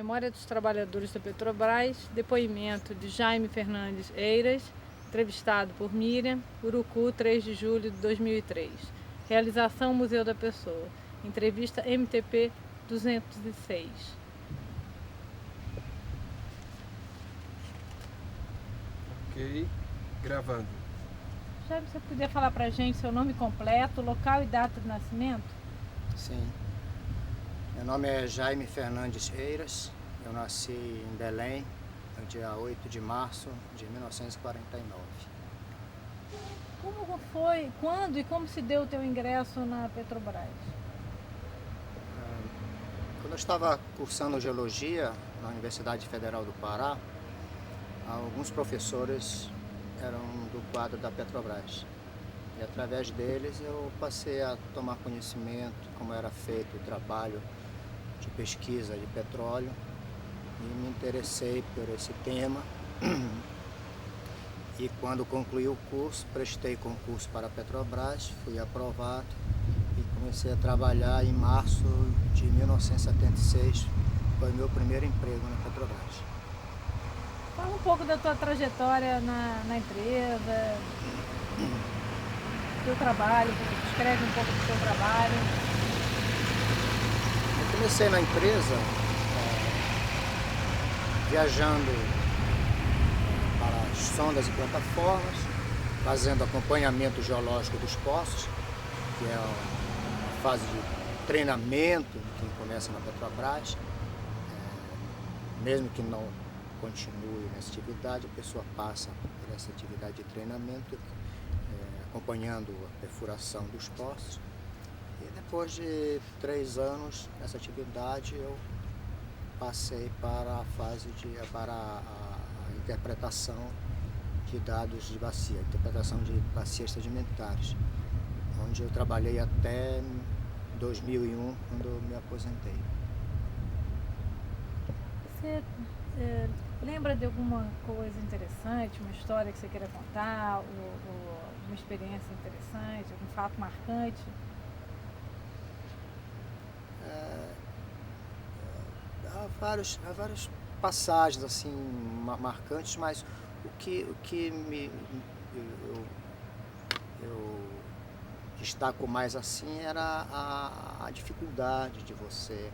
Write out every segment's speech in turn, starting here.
Memória dos Trabalhadores da Petrobras, depoimento de Jaime Fernandes Eiras, entrevistado por Miriam, Urucu, 3 de julho de 2003. Realização Museu da Pessoa. Entrevista MTP 206. Ok, gravando. Jaime, você podia falar pra gente seu nome completo, local e data de nascimento? Sim. Meu nome é Jaime Fernandes Eiras. Eu nasci em Belém no dia 8 de março de 1949. Como foi, quando e como se deu o teu ingresso na Petrobras? Quando eu estava cursando Geologia na Universidade Federal do Pará, alguns professores eram do quadro da Petrobras. E através deles eu passei a tomar conhecimento de como era feito o trabalho de pesquisa de petróleo e me interessei por esse tema. E quando concluí o curso, prestei concurso para a Petrobras, fui aprovado e comecei a trabalhar em março de 1976. Foi meu primeiro emprego na Petrobras. Fala um pouco da tua trajetória na empresa, do teu trabalho, descreve um pouco do teu trabalho. Eu comecei na empresa viajando para as sondas e plataformas, fazendo acompanhamento geológico dos poços, que é uma fase de treinamento de quem começa na Petrobras. Mesmo que não continue nessa atividade, a pessoa passa por essa atividade de treinamento, acompanhando a perfuração dos poços. E depois de 3 anos nessa atividade, eu passei para a fase para a interpretação de dados de bacia, interpretação de bacias sedimentares, onde eu trabalhei até 2001, quando eu me aposentei. Você lembra de alguma coisa interessante, uma história que você queira contar, ou uma experiência interessante, algum fato marcante? Há várias passagens assim marcantes, mas o que eu destaco mais assim era a dificuldade de você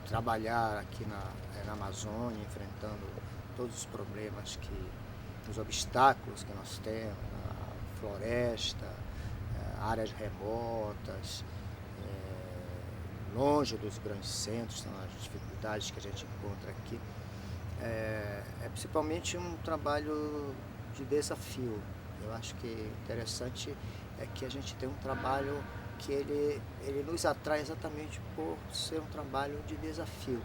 trabalhar aqui na Amazônia, enfrentando todos os problemas, os obstáculos que nós temos, na floresta, áreas remotas, longe dos grandes centros, são as dificuldades que a gente encontra aqui. É principalmente um trabalho de desafio. Eu acho que interessante é que a gente tem um trabalho que ele nos atrai exatamente por ser um trabalho de desafio.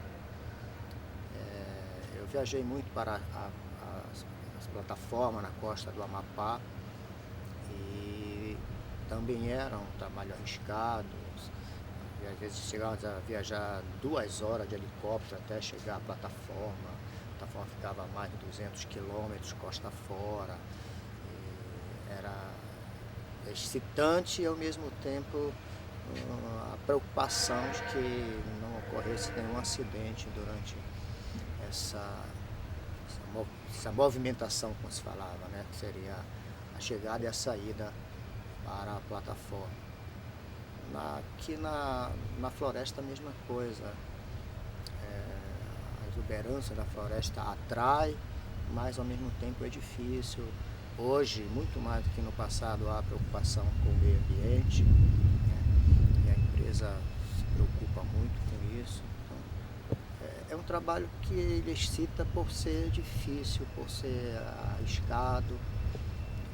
Eu viajei muito para as plataformas na costa do Amapá e também era um trabalho arriscado. E às vezes chegávamos a viajar 2 horas de helicóptero até chegar à plataforma. A plataforma ficava a mais de 200 quilômetros costa fora. Era excitante e ao mesmo tempo a preocupação de que não ocorresse nenhum acidente durante essa movimentação, como se falava, né? Que seria a chegada e a saída para a plataforma. Aqui na floresta a mesma coisa. A exuberância da floresta atrai, mas ao mesmo tempo é difícil. Hoje, muito mais do que no passado, há preocupação com o meio ambiente, né? E a empresa se preocupa muito com isso. Então, é um trabalho que ele excita por ser difícil, por ser arriscado.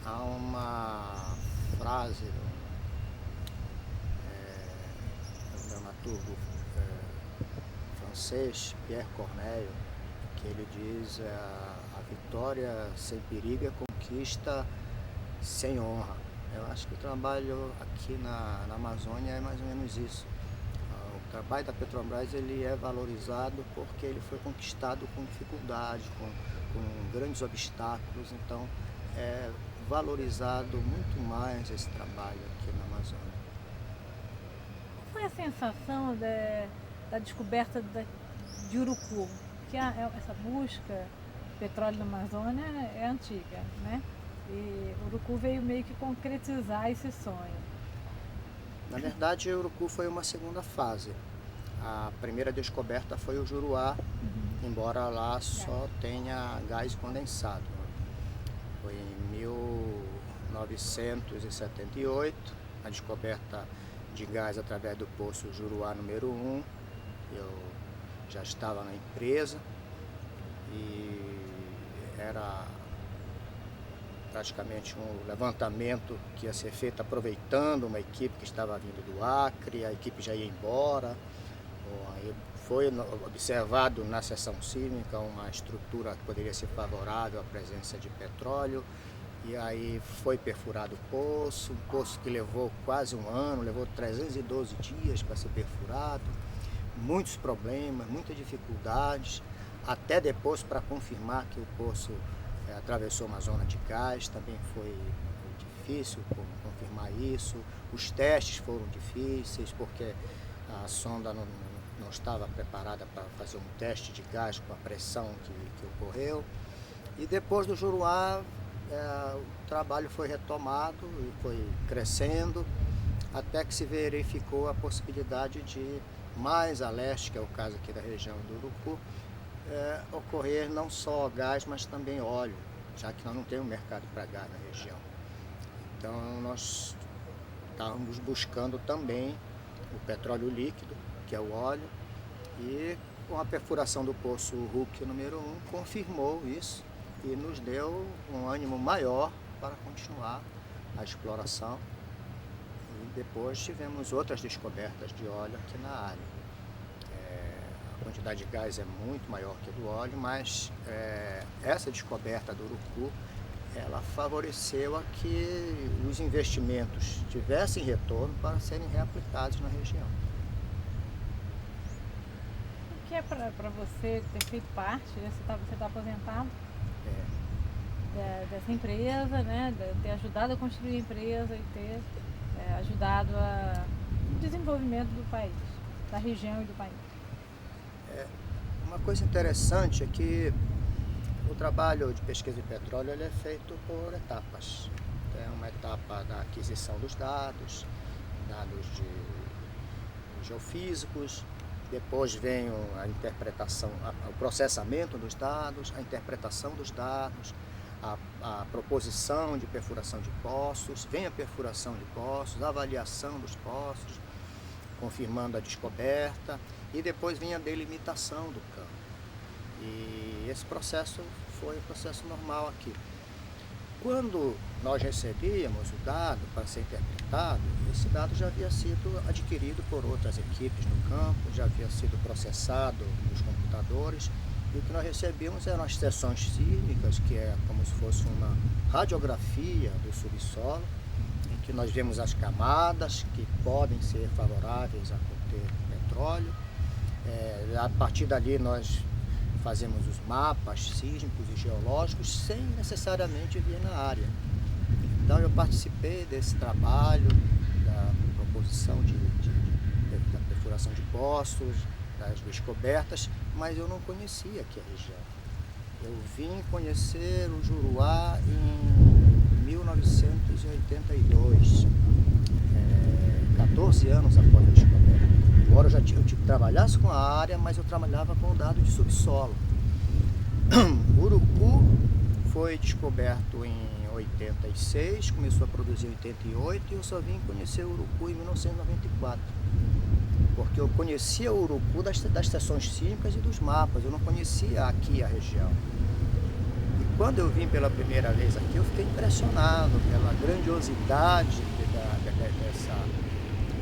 Há uma frase do dramaturgo francês, Pierre Corneille, que ele diz: a vitória sem perigo é conquista sem honra. Eu acho que o trabalho aqui na Amazônia é mais ou menos isso. O trabalho da Petrobras ele é valorizado porque ele foi conquistado com dificuldade, com grandes obstáculos, então é valorizado muito mais esse trabalho aqui na Amazônia. Qual foi a sensação da descoberta de Urucu, que essa busca petróleo na Amazônia é antiga, né? E Urucu veio meio que concretizar esse sonho. Na verdade, o Urucu foi uma segunda fase. A primeira descoberta foi o Juruá, embora lá só tenha gás condensado. Foi em 1978, a descoberta de gás através do poço Juruá número 1. Eu já estava na empresa e era praticamente um levantamento que ia ser feito aproveitando uma equipe que estava vindo do Acre, a equipe já ia embora. Aí foi observado na seção sísmica uma estrutura que poderia ser favorável à presença de petróleo, e aí foi perfurado o poço, um poço que levou quase um ano, levou 312 dias para ser perfurado, muitos problemas, muitas dificuldades, até depois para confirmar que o poço atravessou uma zona de gás, também foi difícil confirmar isso. Os testes foram difíceis porque a sonda não estava preparada para fazer um teste de gás com a pressão que ocorreu. E depois do Juruá, o trabalho foi retomado e foi crescendo, até que se verificou a possibilidade de, mais a leste, que é o caso aqui da região do Urucu, ocorrer não só gás, mas também óleo, já que nós não temos mercado para gás na região. Então nós estávamos buscando também o petróleo líquido, que é o óleo, e com a perfuração do poço Huc número 1 confirmou isso e nos deu um ânimo maior para continuar a exploração. E depois tivemos outras descobertas de óleo aqui na área. A quantidade de gás é muito maior que a do óleo, mas essa descoberta do Urucu, ela favoreceu a que os investimentos tivessem retorno para serem reaplicados na região. O que é para você ter feito parte, você está aposentado dessa empresa, né? De ter ajudado a construir a empresa e ter ajudado no desenvolvimento do país, da região e do país? Uma coisa interessante é que o trabalho de pesquisa de petróleo ele é feito por etapas. Tem uma etapa da aquisição dos dados geofísicos, depois vem a interpretação, o processamento dos dados, a interpretação dos dados, a proposição de perfuração de poços, vem a perfuração de poços, a avaliação dos poços, confirmando a descoberta, e depois vem a delimitação do campo. E esse processo foi um processo normal aqui. Quando nós recebíamos o dado para ser interpretado, esse dado já havia sido adquirido por outras equipes no campo, já havia sido processado nos computadores, e o que nós recebíamos eram as seções sísmicas, que é como se fosse uma radiografia do subsolo, em que nós vemos as camadas que podem ser favoráveis a conter petróleo. A partir dali nós fazemos os mapas sísmicos e geológicos sem necessariamente vir na área. Então eu participei desse trabalho, da proposição da perfuração de poços, das descobertas, mas eu não conhecia aqui a região. Eu vim conhecer o Juruá em 1982, 14 anos após a descoberta. Embora eu trabalhasse com a área, mas eu trabalhava com o dado de subsolo. O Urucu foi descoberto em 86, começou a produzir em 88 e eu só vim conhecer o Urucu em 1994. Porque eu conhecia o Urucu das estações sísmicas e dos mapas, eu não conhecia aqui a região. E quando eu vim pela primeira vez aqui, eu fiquei impressionado pela grandiosidade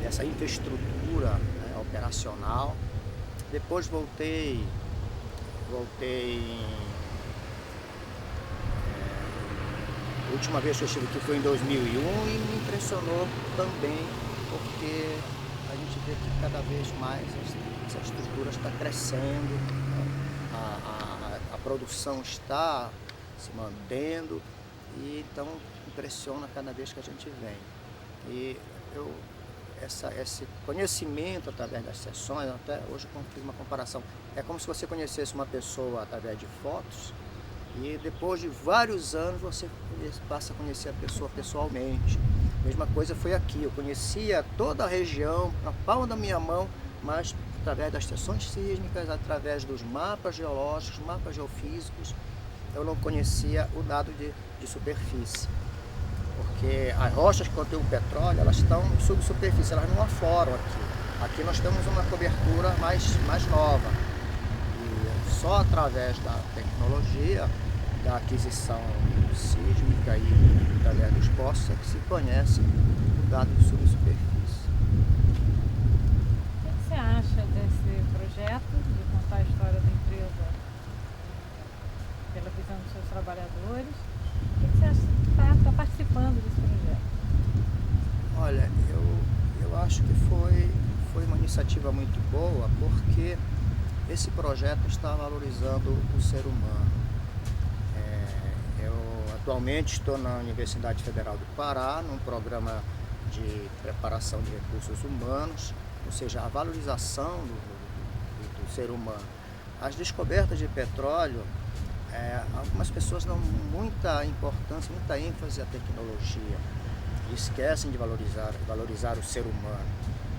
dessa infraestrutura operacional. Depois voltei a última vez que eu estive aqui foi em 2001 e me impressionou também porque a gente vê que cada vez mais essa estrutura está crescendo, a produção está se mantendo e então impressiona cada vez que a gente vem. E esse conhecimento através das sessões, até hoje eu fiz uma comparação, é como se você conhecesse uma pessoa através de fotos e depois de vários anos você passa a conhecer a pessoa pessoalmente. A mesma coisa foi aqui, eu conhecia toda a região, na palma da minha mão, mas através das sessões sísmicas, através dos mapas geológicos, mapas geofísicos, eu não conhecia o dado de superfície. Porque as rochas que contêm o petróleo, elas estão sob superfície, elas não afloram aqui. Aqui nós temos uma cobertura mais nova. E só através da tecnologia, da aquisição sísmica e através dos poços é que se conhece o dado de subsuperfície. O que você acha desse projeto de contar a história da empresa pela visão dos seus trabalhadores? O que você acha que está participando desse projeto? Olha, eu acho que foi uma iniciativa muito boa, porque esse projeto está valorizando o ser humano. Eu atualmente estou na Universidade Federal do Pará, num programa de preparação de recursos humanos, ou seja, a valorização do ser humano. As descobertas de petróleo, algumas pessoas dão muita importância, muita ênfase à tecnologia e esquecem de valorizar o ser humano.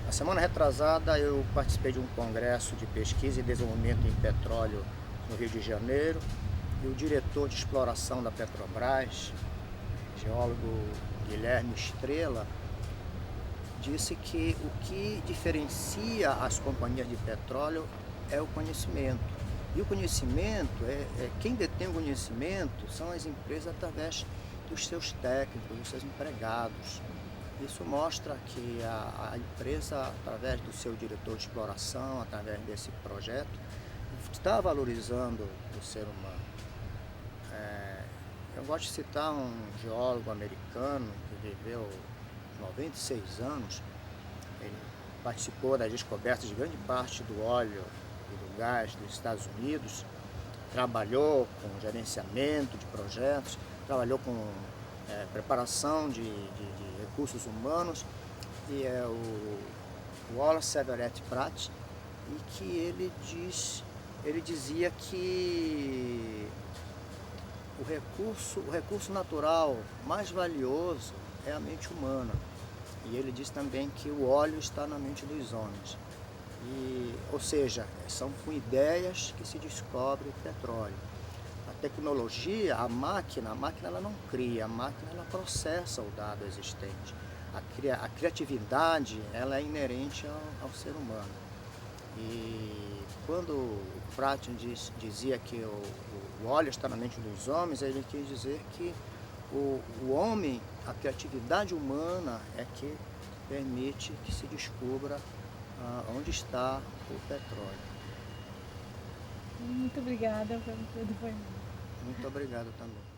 Na semana retrasada eu participei de um congresso de pesquisa e desenvolvimento em petróleo no Rio de Janeiro e o diretor de exploração da Petrobras, geólogo Guilherme Estrela, disse que o que diferencia as companhias de petróleo é o conhecimento. E o conhecimento, quem detém o conhecimento são as empresas através dos seus técnicos, dos seus empregados. Isso mostra que a empresa, através do seu diretor de exploração, através desse projeto, está valorizando o ser humano. Eu gosto de citar um geólogo americano que viveu 96 anos. Ele participou das descobertas de grande parte do óleo e do gás dos Estados Unidos, trabalhou com gerenciamento de projetos, trabalhou com preparação de recursos humanos, e é o Wallace Everett Pratt, e que ele dizia que o recurso natural mais valioso é a mente humana. E ele diz também que o óleo está na mente dos homens. Ou seja, são com ideias que se descobre o petróleo. A tecnologia, a máquina ela não cria, a máquina ela processa o dado existente. A criatividade ela é inerente ao ser humano. E quando o Pratt dizia que o óleo está na mente dos homens, ele quis dizer que o homem, a criatividade humana é que permite que se descubra onde está o petróleo. Muito obrigada pelo depoimento. Muito obrigado também.